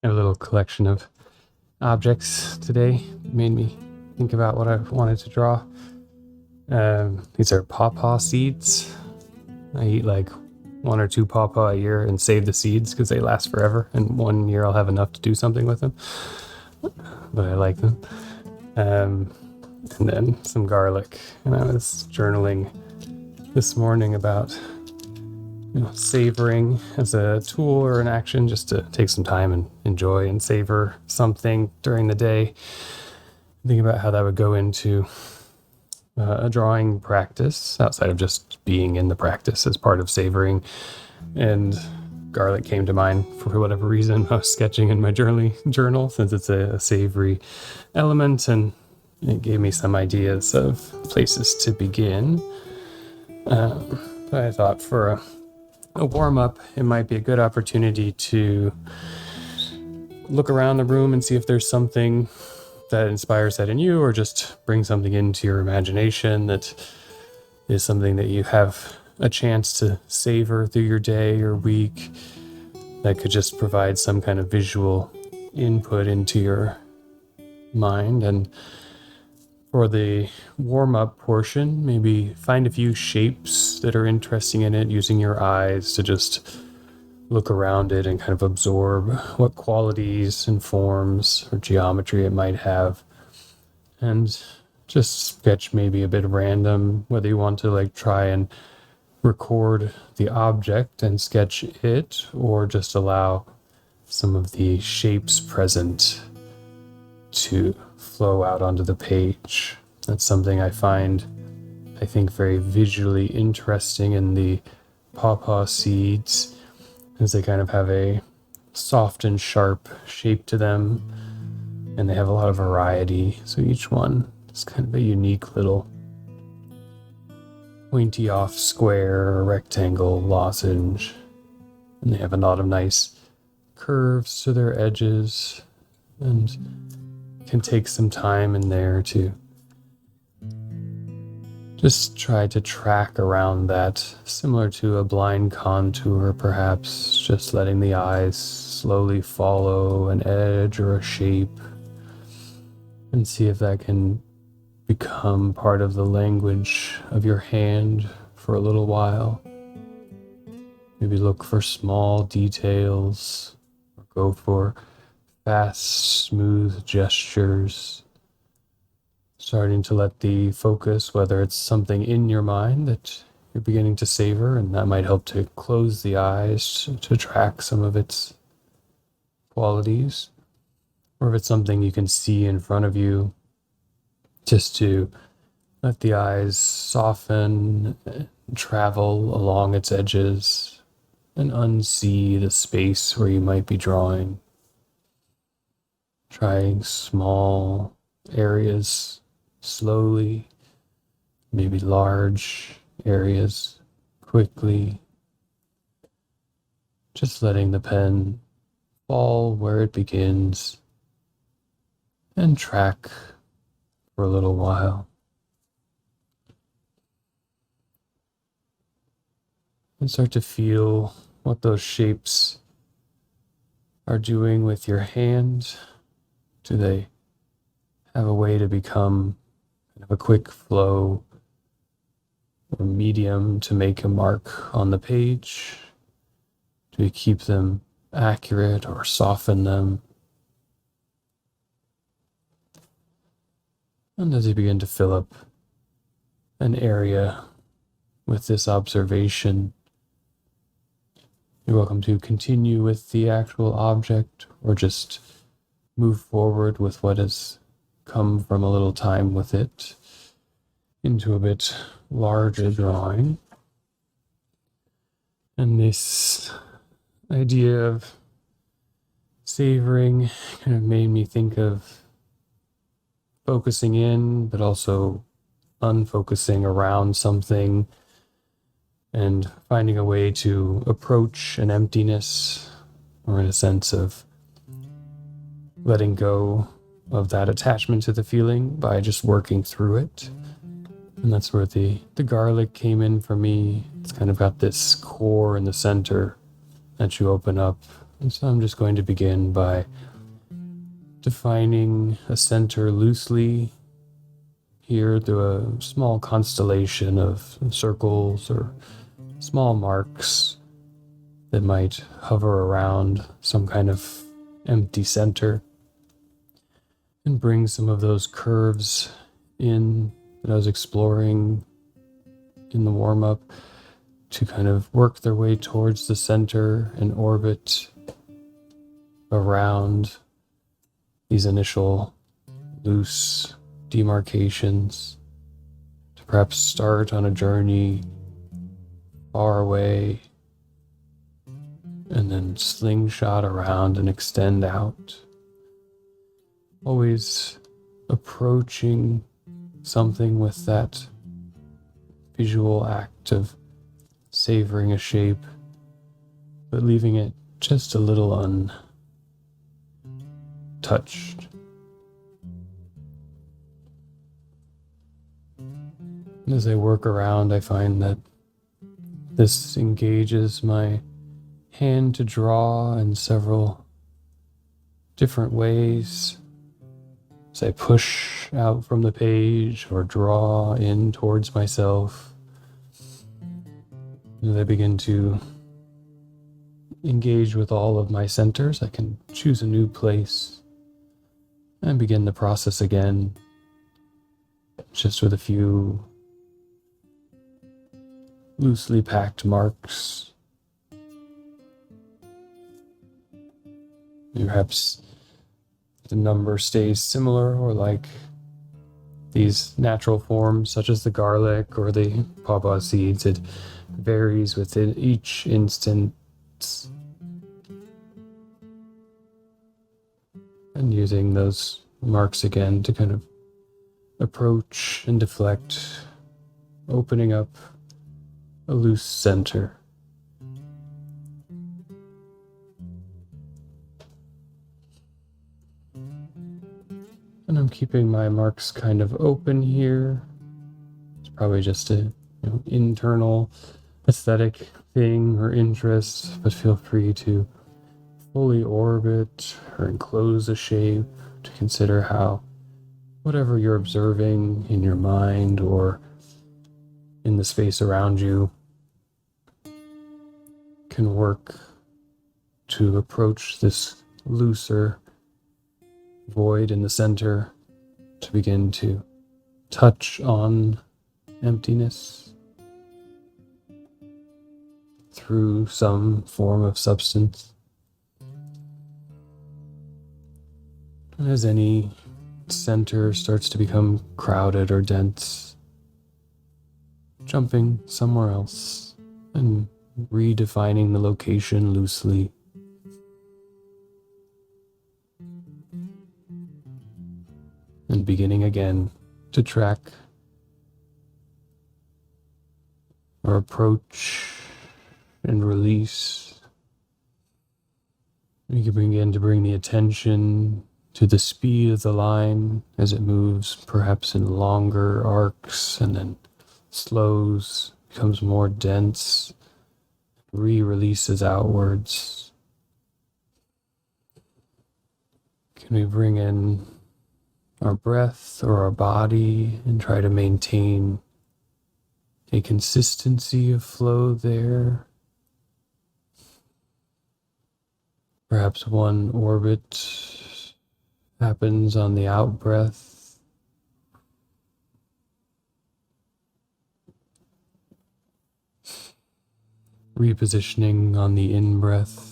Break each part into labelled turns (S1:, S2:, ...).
S1: I have a little collection of objects today. It made me think about what I wanted to draw. These are pawpaw seeds. I eat like one or two pawpaw a year and save the seeds because they last forever. And 1 year I'll have enough to do something with them. But I like them. And then some garlic. And I was journaling this morning about savoring as a tool or an action, just to take some time and enjoy and savor something during the day. Think about how that would go into a drawing practice outside of just being in the practice as part of savoring. And garlic came to mind for whatever reason. I was sketching in my journal since it's a savory element, and it gave me some ideas of places to begin. I thought for a warm-up, it might be a good opportunity to look around the room and see if there's something that inspires that in you, or just bring something into your imagination that is something that you have a chance to savor through your day or week, that could just provide some kind of visual input into your mind. And for the warm-up portion, maybe find a few shapes that are interesting in it, using your eyes to just look around it and kind of absorb what qualities and forms or geometry it might have. And just sketch maybe a bit random, whether you want to try and record the object and sketch it, or just allow some of the shapes present to flow out onto the page. That's something I think very visually interesting in the pawpaw seeds, as they kind of have a soft and sharp shape to them, and they have a lot of variety. So each one is kind of a unique little pointy off square or rectangle lozenge, and they have a lot of nice curves to their edges, and can take some time in there to just try to track around that, similar to a blind contour perhaps, just letting the eyes slowly follow an edge or a shape, and see if that can become part of the language of your hand for a little while. Maybe look for small details, or go for fast, smooth gestures, starting to let the focus, whether it's something in your mind that you're beginning to savor, and that might help to close the eyes to track some of its qualities, or if it's something you can see in front of you, just to let the eyes soften, travel along its edges, and unsee the space where you might be drawing. Trying small areas slowly, maybe large areas quickly. Just letting the pen fall where it begins and track for a little while. And start to feel what those shapes are doing with your hand. Do they have a way to become kind of a quick flow or medium to make a mark on the page? Do you keep them accurate or soften them? And as you begin to fill up an area with this observation, you're welcome to continue with the actual object, or just move forward with what has come from a little time with it into a bit larger drawing. And this idea of savoring kind of made me think of focusing in, but also unfocusing around something, and finding a way to approach an emptiness, or in a sense of letting go of that attachment to the feeling by just working through it. And that's where the garlic came in for me. It's kind of got this core in the center that you open up And so I'm just going to begin by defining a center loosely here through a small constellation of circles or small marks that might hover around some kind of empty center, and bring some of those curves in that I was exploring in the warm-up to kind of work their way towards the center and orbit around these initial loose demarcations to perhaps start on a journey far away and then slingshot around and extend out, always approaching something with that visual act of savoring a shape, but leaving it just a little untouched. And as I work around, I find that this engages my hand to draw in several different ways. As I push out from the page or draw in towards myself, as I begin to engage with all of my centers, I can choose a new place and begin the process again, just with a few loosely packed marks. Perhaps the number stays similar, or like these natural forms such as the garlic or the pawpaw seeds, it varies within each instance. And using those marks again to kind of approach and deflect, opening up a loose center. And I'm keeping my marks kind of open here. It's probably just a internal aesthetic thing or interest, but feel free to fully orbit or enclose a shape to consider how whatever you're observing in your mind or in the space around you can work to approach this looser void in the center, to begin to touch on emptiness through some form of substance. And as any center starts to become crowded or dense, jumping somewhere else and redefining the location loosely. And beginning again to track or approach and release. You can begin to bring the attention to the speed of the line as it moves, perhaps in longer arcs, and then slows, becomes more dense, re-releases outwards. Can we bring in our breath or our body and try to maintain a consistency of flow there? Perhaps one orbit happens on the out breath, repositioning on the in breath.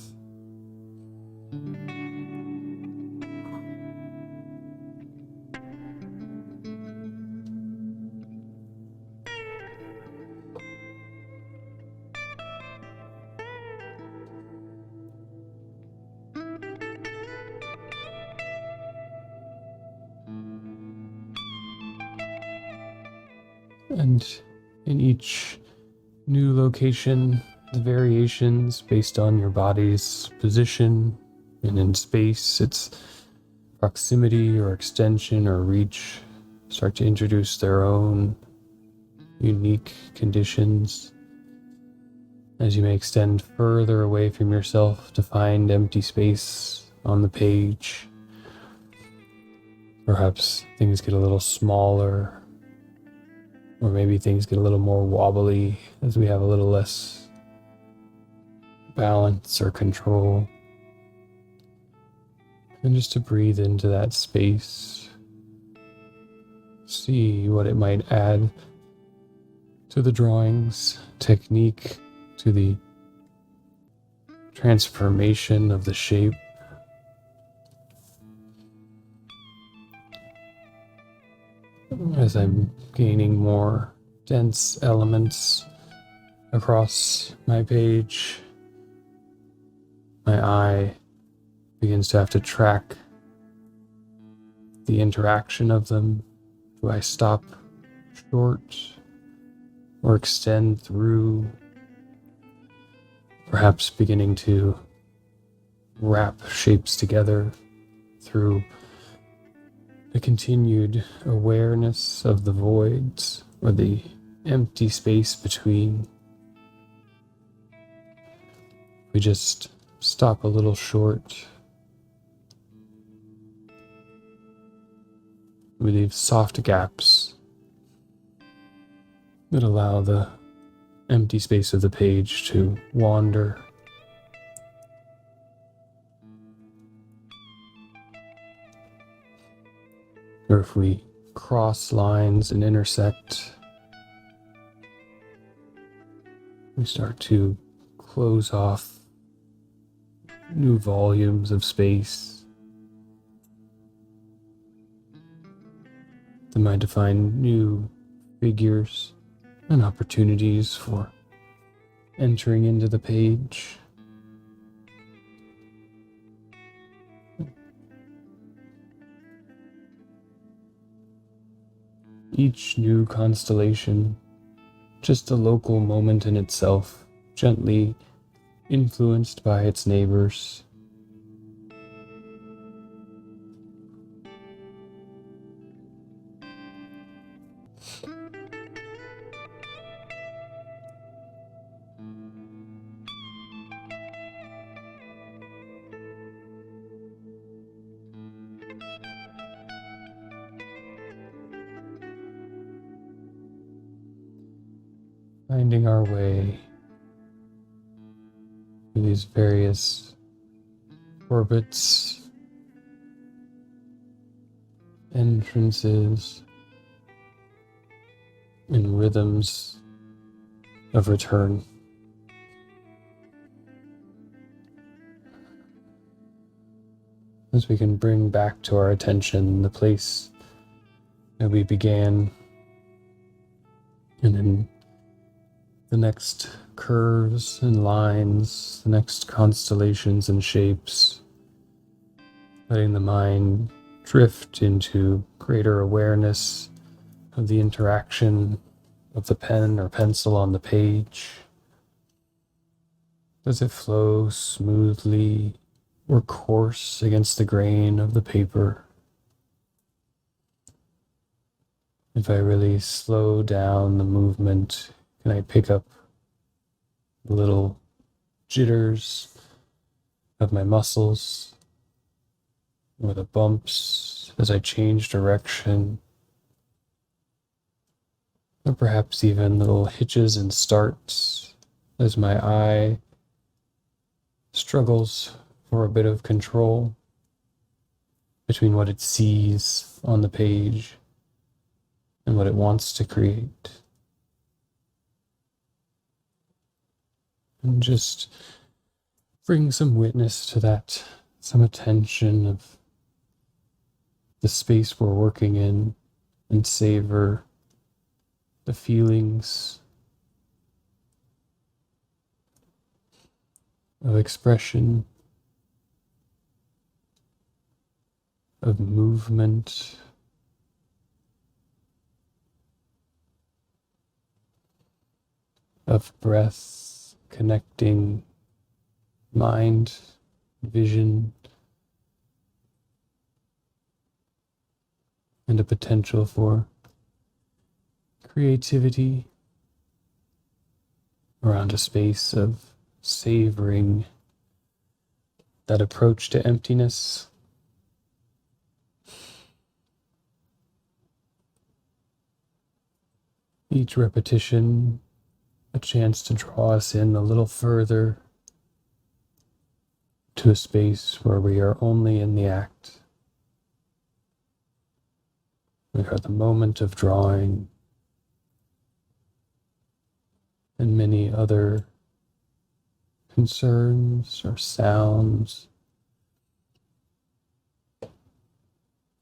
S1: And in each new location, the variations based on your body's position and in space, its proximity or extension or reach, start to introduce their own unique conditions. as you may extend further away from yourself to find empty space on the page. Perhaps things get a little smaller, or maybe things get a little more wobbly as we have a little less balance or control. And just to breathe into that space, see what it might add to the drawing's technique, to the transformation of the shape. As I'm gaining more dense elements across my page, my eye begins to have to track the interaction of them. Do I stop short or extend through? Perhaps beginning to wrap shapes together through the continued awareness of the voids or the empty space between. We just stop a little short. We leave soft gaps that allow the empty space of the page to wander. Or if we cross lines and intersect, we start to close off new volumes of space that might define new figures and opportunities for entering into the page. Each new constellation, just a local moment in itself, gently influenced by its neighbors. Finding our way through these various orbits, entrances, and rhythms of return. As we can bring back to our attention the place that we began, and then the next curves and lines, the next constellations and shapes, letting the mind drift into greater awareness of the interaction of the pen or pencil on the page. Does it flow smoothly or coarse against the grain of the paper? If I really slow down the movement, can I pick up the little jitters of my muscles, or the bumps as I change direction, or perhaps even little hitches and starts as my eye struggles for a bit of control between what it sees on the page and what it wants to create. And just bring some witness to that, some attention of the space we're working in, and savor the feelings of expression, of movement, of breath, connecting mind, vision, and a potential for creativity around a space of savoring that approach to emptiness. Each repetition, a chance to draw us in a little further to a space where we are only in the act. We are the moment of drawing, and many other concerns or sounds,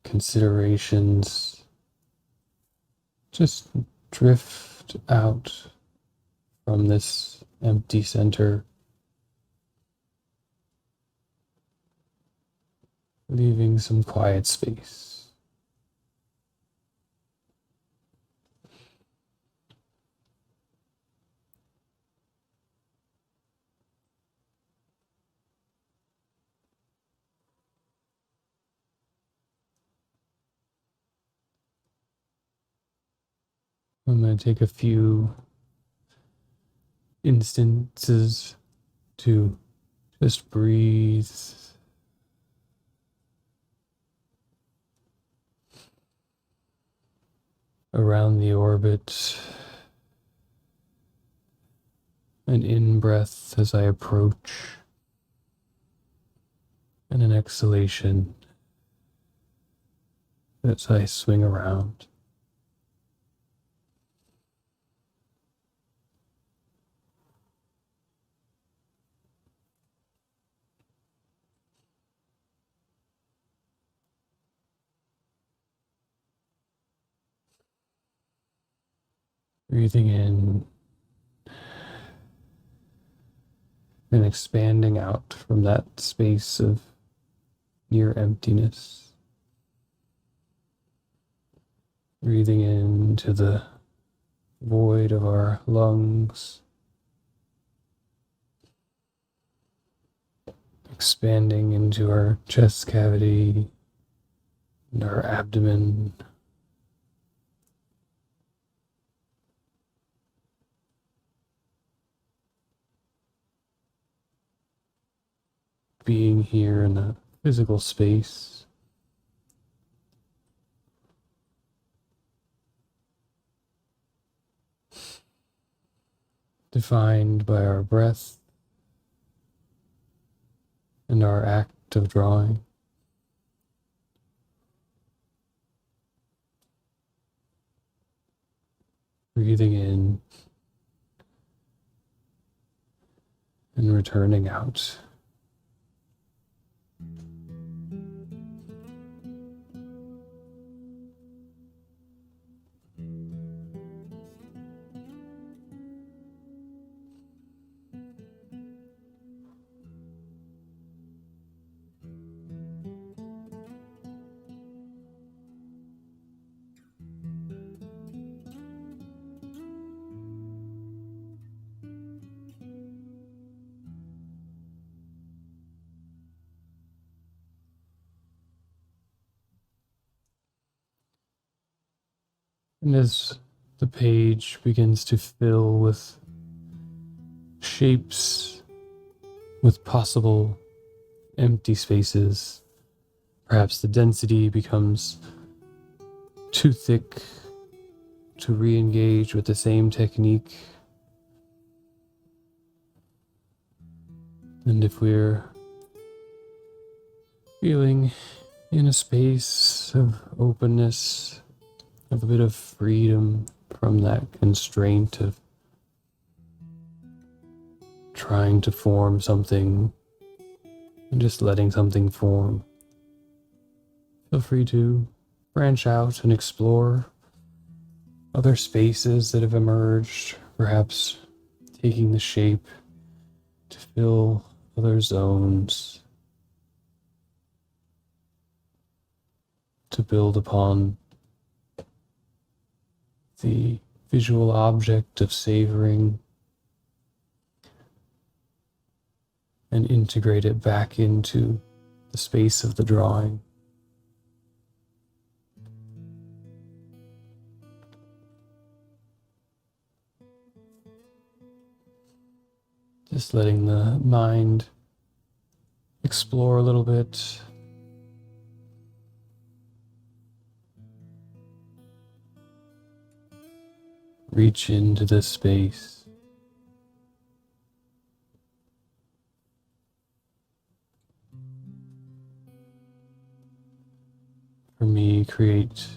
S1: considerations just drift out from this empty center, leaving some quiet space. I'm going to take a few instances to just breathe around the orbit, an in-breath as I approach, and an exhalation as I swing around. Breathing in and expanding out from that space of near emptiness. Breathing into the void of our lungs, expanding into our chest cavity and our abdomen. Being here in a physical space, defined by our breath and our act of drawing. Breathing in and returning out. And as the page begins to fill with shapes, with possible empty spaces, perhaps the density becomes too thick to re-engage with the same technique. And if we're feeling in a space of openness, of a bit of freedom from that constraint of trying to form something and just letting something form, feel free to branch out and explore other spaces that have emerged, perhaps taking the shape to fill other zones, to build upon the visual object of savoring and integrate it back into the space of the drawing. Just letting the mind explore a little bit. Reach into this space. For me, create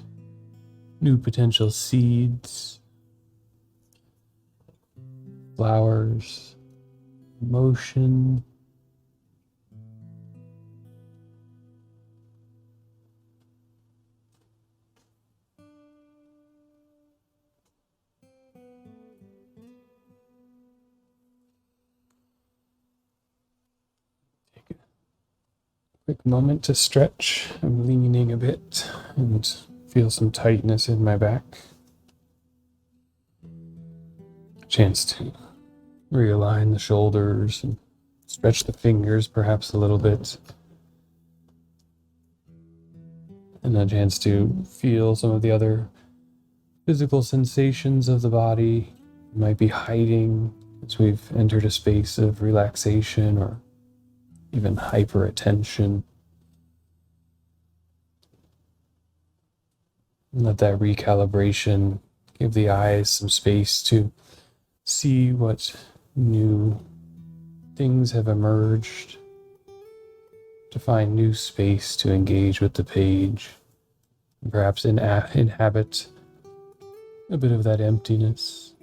S1: new potential seeds, flowers, motion. Take a quick moment to stretch. I'm leaning a bit and feel some tightness in my back. Chance to realign the shoulders and stretch the fingers perhaps a little bit. And a chance to feel some of the other physical sensations of the body might be hiding as we've entered a space of relaxation or even hyper attention. And let that recalibration give the eyes some space to see what new things have emerged, to find new space to engage with the page, and perhaps inhabit a bit of that emptiness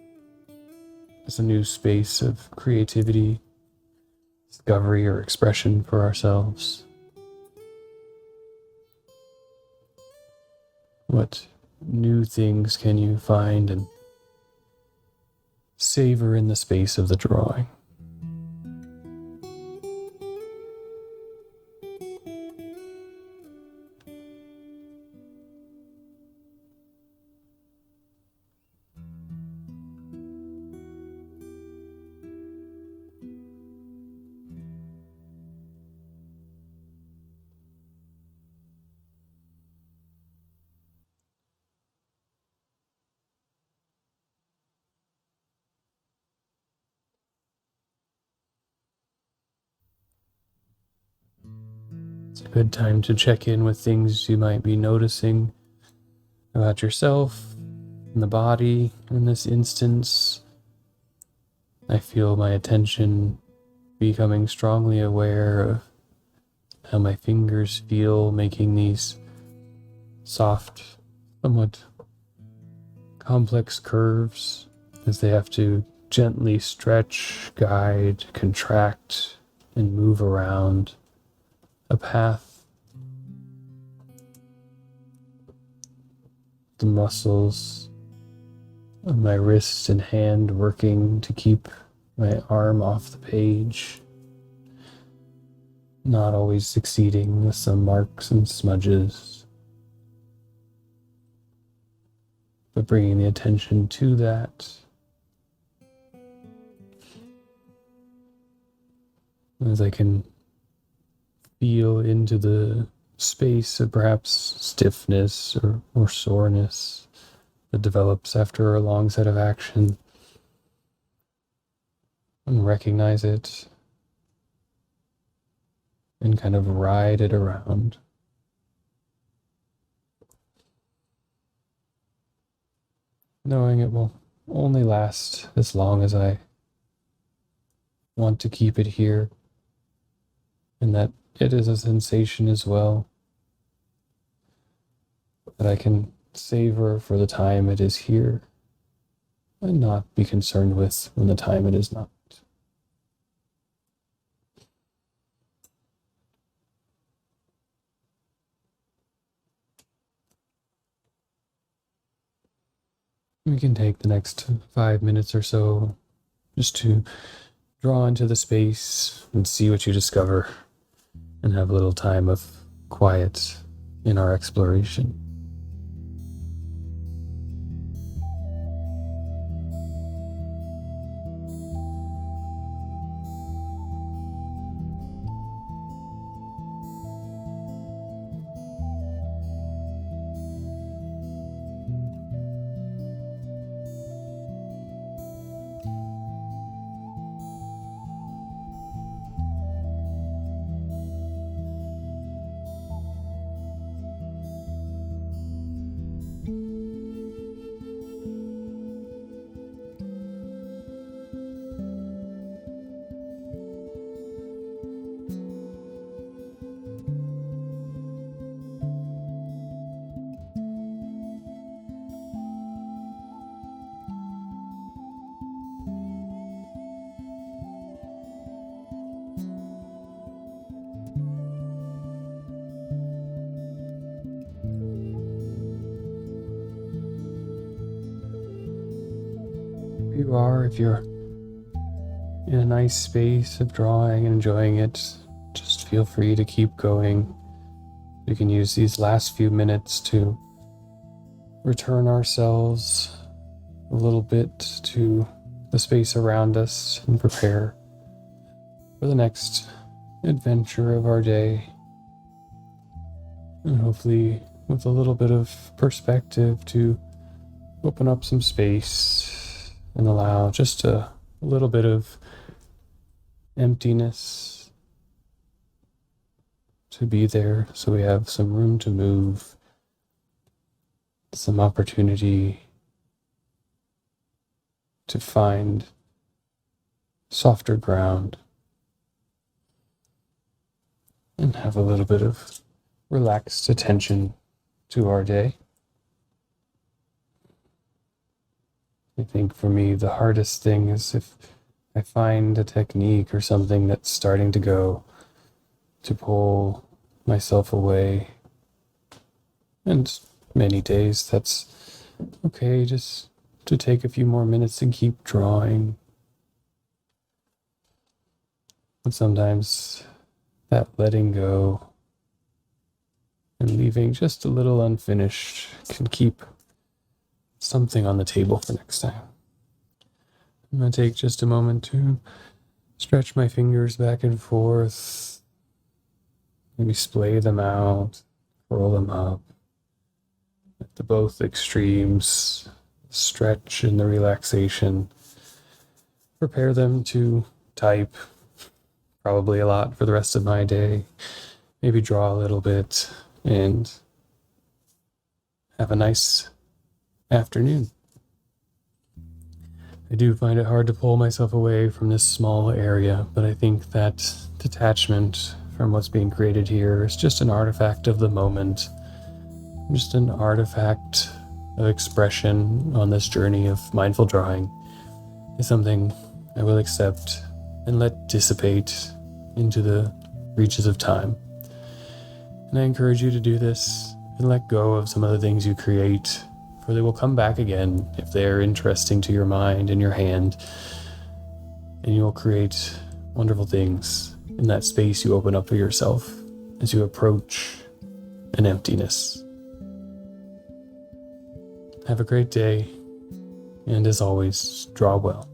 S1: as a new space of creativity, discovery, or expression for ourselves. What new things can you find and savor in the space of the drawing? It's a good time to check in with things you might be noticing about yourself and the body. In this instance, I feel my attention becoming strongly aware of how my fingers feel making these soft, somewhat complex curves as they have to gently stretch, guide, contract, and move around a path. The muscles of my wrist and hand working to keep my arm off the page, not always succeeding with some marks and smudges, but bringing the attention to that. As I can feel into the space of perhaps stiffness or soreness that develops after a long set of action, and recognize it and kind of ride it around. Knowing it will only last as long as I want to keep it here, and that it is a sensation as well that I can savor for the time it is here and not be concerned with when the time it is not. We can take the next 5 minutes or so just to draw into the space and see what you discover, and have a little time of quiet in our exploration. you are, if you're in a nice space of drawing and enjoying it, just feel free to keep going. We can use these last few minutes to return ourselves a little bit to the space around us and prepare for the next adventure of our day. And hopefully with a little bit of perspective to open up some space and allow just a little bit of emptiness to be there, so we have some room to move, some opportunity to find softer ground, and have a little bit of relaxed attention to our day. I think for me, the hardest thing is if I find a technique or something that's starting to go, to pull myself away. And many days that's okay, just to take a few more minutes and keep drawing. But sometimes that letting go and leaving just a little unfinished can keep something on the table for next time. I'm going to take just a moment to stretch my fingers back and forth, maybe splay them out, curl them up at the both extremes, stretch and the relaxation. Prepare them to type probably a lot for the rest of my day, maybe draw a little bit, and have a nice afternoon. I do find it hard to pull myself away from this small area, but I think that detachment from what's being created here is just an artifact of the moment, just an artifact of expression on this journey of mindful drawing. Is something I will accept and let dissipate into the reaches of time. And I encourage you to do this and let go of some of the things you create, for they will come back again if they are interesting to your mind and your hand, and you will create wonderful things in that space you open up for yourself as you approach an emptiness. Have a great day, and as always, draw well.